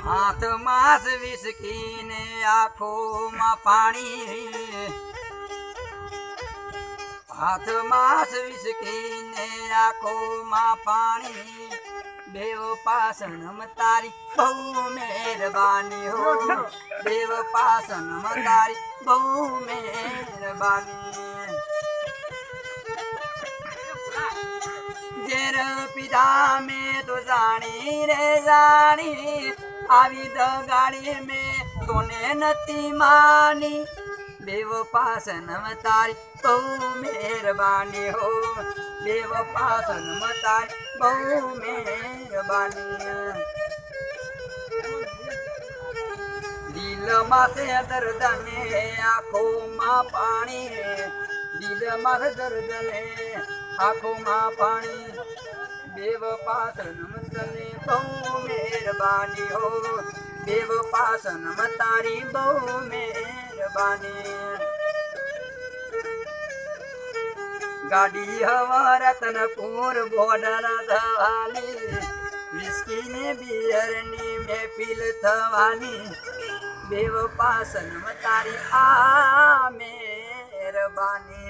हाथ मास विस्की ने आँखों में पानी, हाथ मास विस्की ने आँखों में पानी, देव पासनम तारी बहु मेहरबानी हो, देव पासनम तारी बहु मेहरबानी। जेर पिता में तो जानी रे जानी, आवी द गाड़ी में तोने नती मानी, देव पासनम तारी बहु मेहरबानी हो, देव पासनम तारी बहु मेहरबानी। दिल में से दर्द ने आँखों में पानी, दिल में दर्द ने आँखों में पानी, देव पासनम तने बहु मेहरबानी हो, देव पासनम तारी बहु मेहरबानी। गाड़ी हवा रतनपुर बॉर्डर थवानी, विस्की ने बियरनी में पील थवानी, देव पासनम तारी आ मेहरबानी।